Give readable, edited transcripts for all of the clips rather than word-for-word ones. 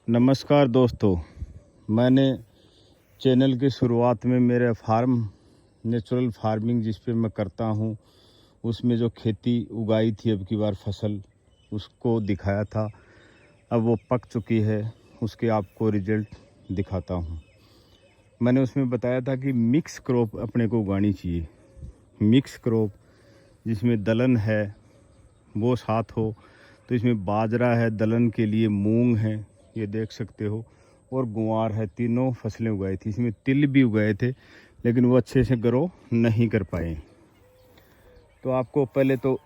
नमस्कार दोस्तों, मैंने चैनल की शुरुआत में मेरे फार्म नेचुरल फार्मिंग जिस पे मैं करता हूँ उसमें जो खेती उगाई थी अब की बार फसल उसको दिखाया था। अब वो पक चुकी है, उसके आपको रिजल्ट दिखाता हूँ। मैंने उसमें बताया था कि मिक्स क्रॉप अपने को उगानी चाहिए। मिक्स क्रॉप जिसमें दलहन है वो साथ हो, तो इसमें बाजरा है, दलहन के लिए मूंग है, ये देख सकते हो, और गुआर है। तीनों फसलें उगाई थी। इसमें तिल भी उगाए थे लेकिन वो अच्छे से ग्रो नहीं कर पाए। तो आपको पहले तो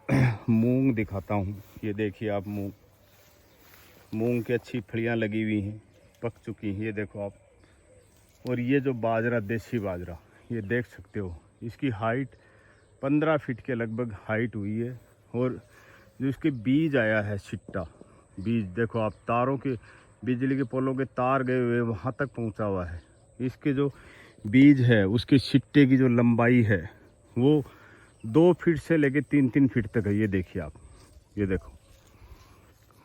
मूंग दिखाता हूँ। ये देखिए आप, मूंग की अच्छी फलियाँ लगी हुई हैं, पक चुकी हैं, ये देखो आप। और ये जो बाजरा, देसी बाजरा, ये देख सकते हो, इसकी हाइट 15 फीट के लगभग हाइट हुई है। और जो इसके बीज आया है, छिट्टा बीज देखो आप, तारों के, बिजली के पोलों के तार गए हुए वहाँ तक पहुँचा हुआ है। इसके जो बीज है उसके छिट्टे की जो लंबाई है वो 2 फीट से लेके 3-3 फीट तक है। ये देखिए आप, ये देखो।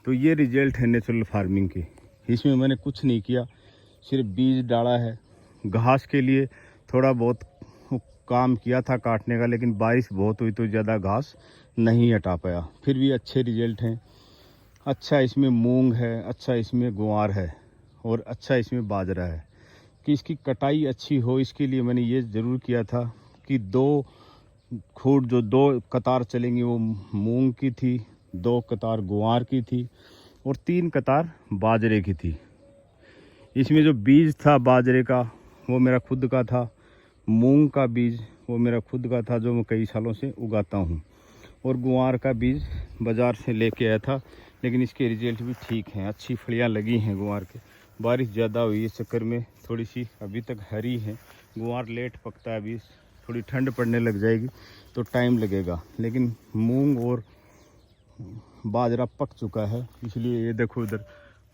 तो ये रिजल्ट है नेचुरल फार्मिंग की। इसमें मैंने कुछ नहीं किया, सिर्फ बीज डाला है। घास के लिए थोड़ा बहुत काम किया था काटने का, लेकिन बारिश बहुत हुई तो ज़्यादा घास नहीं हटा पाया। फिर भी अच्छे रिजल्ट हैं। अच्छा इसमें मूंग है, अच्छा इसमें गुआर है, और अच्छा इसमें बाजरा है। कि इसकी कटाई अच्छी हो, इसके लिए मैंने ये ज़रूर किया था कि 2 खूट जो 2 कतार चलेंगी वो मूंग की थी, 2 कतार गुआर की थी, और 3 कतार बाजरे की थी। इसमें जो बीज था बाजरे का वो मेरा खुद का था, मूंग का बीज वो मेरा खुद का था जो मैं कई सालों से उगाता हूँ, और गुआर का बीज बाज़ार से लेके आया था। लेकिन इसके रिजल्ट भी ठीक हैं, अच्छी फलियाँ लगी हैं गुआर के। बारिश ज़्यादा हुई इस चक्कर में थोड़ी सी अभी तक हरी है। गुआर लेट पकता है, अभी थोड़ी ठंड पड़ने लग जाएगी तो टाइम लगेगा। लेकिन मूंग और बाजरा पक चुका है, इसलिए ये देखो इधर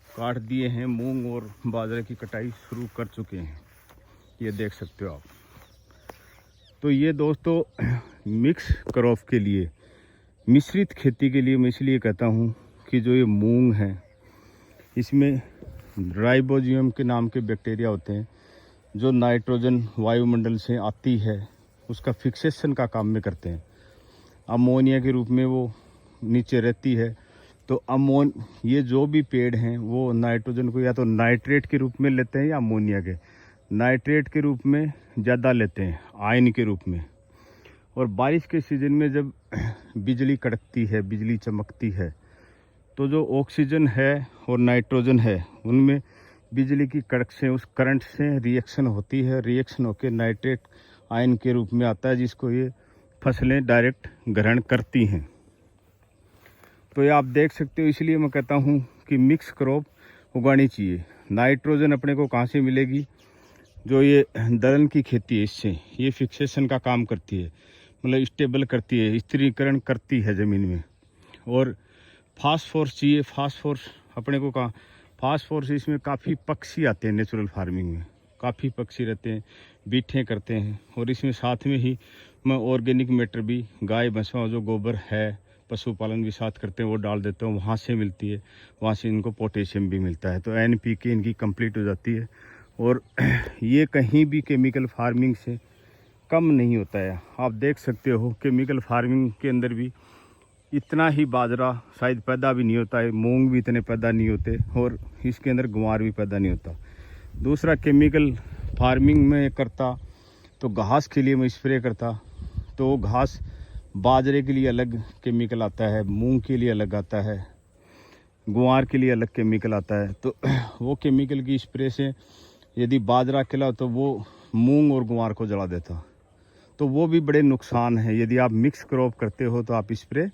काट दिए हैं। मूंग और बाजरे की कटाई शुरू कर चुके हैं, ये देख सकते हो आप। तो ये दोस्तों मिक्स क्रॉप के लिए, मिश्रित खेती के लिए मैं इसलिए कहता हूँ कि जो ये मूंग है इसमें राइबोजियम के नाम के बैक्टीरिया होते हैं जो नाइट्रोजन वायुमंडल से आती है उसका फिक्सेशन का काम में करते हैं। अमोनिया के रूप में वो नीचे रहती है। तो ये जो भी पेड़ हैं वो नाइट्रोजन को या तो नाइट्रेट के रूप में लेते हैं या अमोनिया के, नाइट्रेट के रूप में ज़्यादा लेते हैं, आयन के रूप में। और बारिश के सीज़न में जब बिजली कड़कती है, बिजली चमकती है, तो जो ऑक्सीजन है और नाइट्रोजन है उनमें बिजली की कड़क से, उस करंट से रिएक्शन होती है। रिएक्शन होकर नाइट्रेट आयन के रूप में आता है, जिसको ये फसलें डायरेक्ट ग्रहण करती हैं। तो ये आप देख सकते हो, इसलिए मैं कहता हूँ कि मिक्स क्रॉप उगानी चाहिए। नाइट्रोजन अपने को कहाँ से मिलेगी? जो ये दलहन की खेती है इससे, ये फिक्सेशन का काम करती है, मतलब स्टेबल करती है, स्थिरीकरण करती है ज़मीन में। और फास्फोरस चाहिए। फास्फोरस अपने को कहाँ? फास्फोरस इसमें काफ़ी पक्षी आते हैं नेचुरल फार्मिंग में, काफ़ी पक्षी रहते हैं, बीठें करते हैं। और इसमें साथ में ही मैं ऑर्गेनिक मैटर भी, गाय भैंसों जो गोबर है, पशुपालन भी साथ करते हैं, वो डाल देते हैं, वहाँ से मिलती है, वहाँ से इनको पोटेशियम भी मिलता है। तो NPK इनकी कंप्लीट हो जाती है। और ये कहीं भी केमिकल फार्मिंग से कम नहीं होता है। आप देख सकते हो केमिकल फार्मिंग के अंदर भी इतना ही बाजरा शायद पैदा भी नहीं होता है, मूंग भी इतने पैदा नहीं होते, और इसके अंदर गुआर भी पैदा नहीं होता। दूसरा, केमिकल फार्मिंग में करता तो घास के लिए मैं स्प्रे करता, तो घास बाजरे के लिए अलग केमिकल आता है, मूंग के लिए अलग आता है, गुआर के लिए अलग केमिकल आता है। तो वो केमिकल की स्प्रे से यदि बाजरा खिला तो वो मूंग और गुआर को जला देता। तो वो भी बड़े नुकसान है। यदि आप मिक्स क्रॉप करते हो तो आप स्प्रे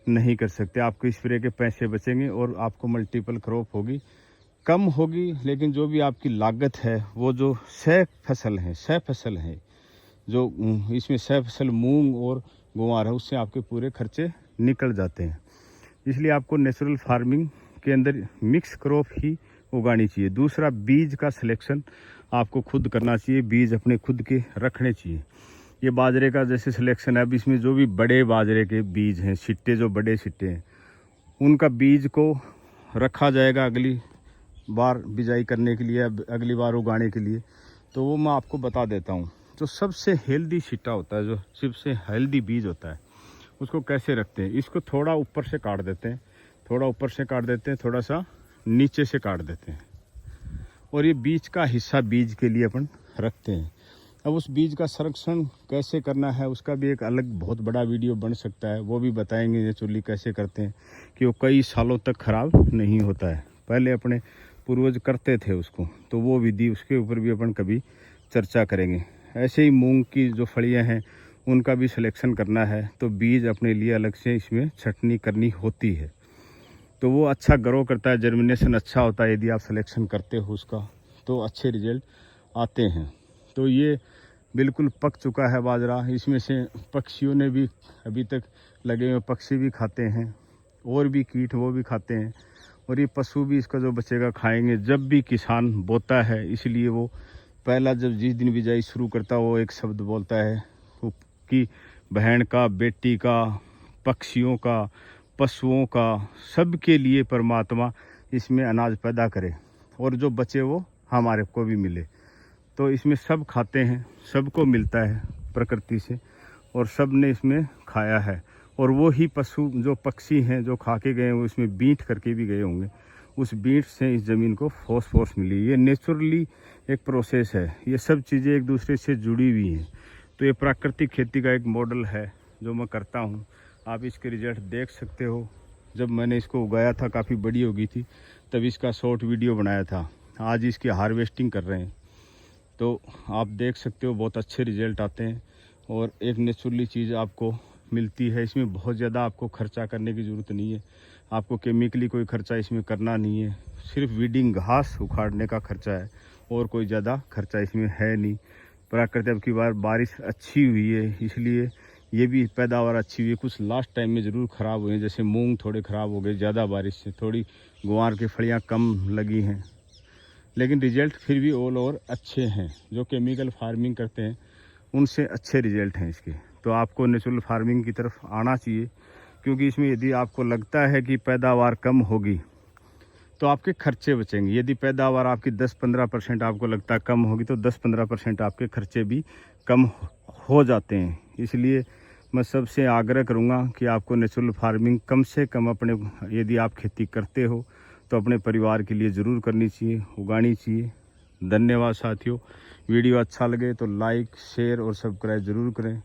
नहीं कर सकते, आपके स्प्रे के पैसे बचेंगे और आपको मल्टीपल क्रॉप होगी, कम होगी। लेकिन जो भी आपकी लागत है वो जो 6 फसल है जो इसमें 6 फसल मूंग और गुआर है, उससे आपके पूरे खर्चे निकल जाते हैं। इसलिए आपको नेचुरल फार्मिंग के अंदर मिक्स क्रॉप ही उगानी चाहिए। दूसरा, बीज का सिलेक्शन आपको खुद करना चाहिए, बीज अपने खुद के रखने चाहिए। ये बाजरे का जैसे सिलेक्शन है, अब इसमें जो भी बड़े बाजरे के बीज हैं, छिट्टे जो बड़े छिट्टे हैं, उनका बीज को रखा जाएगा अगली बार बिजाई करने के लिए, अगली बार उगाने के लिए, तो वो मैं आपको बता देता हूँ। जो सबसे हेल्दी छिट्टा होता है, जो सबसे हेल्दी बीज होता है, उसको कैसे रखते हैं। इसको थोड़ा ऊपर से काट देते हैं, थोड़ा ऊपर से काट देते हैं, थोड़ा सा नीचे से काट देते हैं, और ये बीज का हिस्सा बीज के लिए अपन रखते हैं। अब उस बीज का संरक्षण कैसे करना है उसका भी एक अलग बहुत बड़ा वीडियो बन सकता है, वो भी बताएंगे नेचुरली कैसे करते हैं कि वो कई सालों तक ख़राब नहीं होता है। पहले अपने पूर्वज करते थे उसको, तो वो विधि उसके ऊपर भी अपन कभी चर्चा करेंगे। ऐसे ही मूंग की जो फलियां हैं उनका भी सिलेक्शन करना है, तो बीज अपने लिए अलग से इसमें छटनी करनी होती है, तो वो अच्छा ग्रो करता है, जर्मिनेशन अच्छा होता है। यदि आप सिलेक्शन करते हो उसका तो अच्छे रिजल्ट आते हैं। तो ये बिल्कुल पक चुका है बाजरा। इसमें से पक्षियों ने भी अभी तक लगे हुए पक्षी भी खाते हैं, और भी कीट वो भी खाते हैं, और ये पशु भी इसका जो बचेगा खाएंगे। जब भी किसान बोता है, इसलिए वो पहला जब जिस दिन बिजाई शुरू करता है वो एक शब्द बोलता है कि बहन का, बेटी का, पक्षियों का, पशुओं का, सबके लिए परमात्मा इसमें अनाज पैदा करे, और जो बचे वो हमारे को भी मिले। तो इसमें सब खाते हैं, सबको मिलता है प्रकृति से, और सब ने इसमें खाया है। और वो ही पशु जो पक्षी हैं जो खा के गए वो इसमें बीट करके भी गए होंगे, उस बीट से इस ज़मीन को फॉस्फोरस मिली। ये नेचुरली एक प्रोसेस है, ये सब चीज़ें एक दूसरे से जुड़ी हुई हैं। तो ये प्राकृतिक खेती का एक मॉडल है जो मैं करता हूँ। आप इसके रिजल्ट देख सकते हो। जब मैंने इसको उगाया था काफ़ी बड़ी हो गई थी, तब इसका शॉर्ट वीडियो बनाया था। आज इसकी हार्वेस्टिंग कर रहे हैं, तो आप देख सकते हो बहुत अच्छे रिजल्ट आते हैं, और एक नेचुरली चीज़ आपको मिलती है। इसमें बहुत ज़्यादा आपको खर्चा करने की ज़रूरत नहीं है, आपको केमिकली कोई खर्चा इसमें करना नहीं है। सिर्फ वीडिंग, घास उखाड़ने का खर्चा है, और कोई ज़्यादा खर्चा इसमें है नहीं। प्राकृतिक की बार बारिश अच्छी हुई है, इसलिए ये भी पैदावार अच्छी हुई है। कुछ लास्ट टाइम में ज़रूर ख़राब हुए हैं, जैसे मूंग थोड़े ख़राब हो गए ज़्यादा बारिश से, थोड़ी ग्वार की फलियाँ कम लगी हैं, लेकिन रिजल्ट फिर भी ऑल ओवर अच्छे हैं। जो केमिकल फार्मिंग करते हैं उनसे अच्छे रिजल्ट हैं इसके। तो आपको नेचुरल फार्मिंग की तरफ आना चाहिए, क्योंकि इसमें यदि आपको लगता है कि पैदावार कम होगी तो आपके खर्चे बचेंगे। यदि पैदावार आपकी 10-15% आपको लगता है कम होगी, तो 10-15% आपके खर्चे भी कम हो जाते हैं। इसलिए मैं सबसे आग्रह करूंगा कि आपको नेचुरल फार्मिंग कम से कम अपने, यदि आप खेती करते हो तो अपने परिवार के लिए ज़रूर करनी चाहिए, उगानी चाहिए। धन्यवाद साथियों। वीडियो अच्छा लगे तो लाइक, शेयर और सब्सक्राइब ज़रूर करें।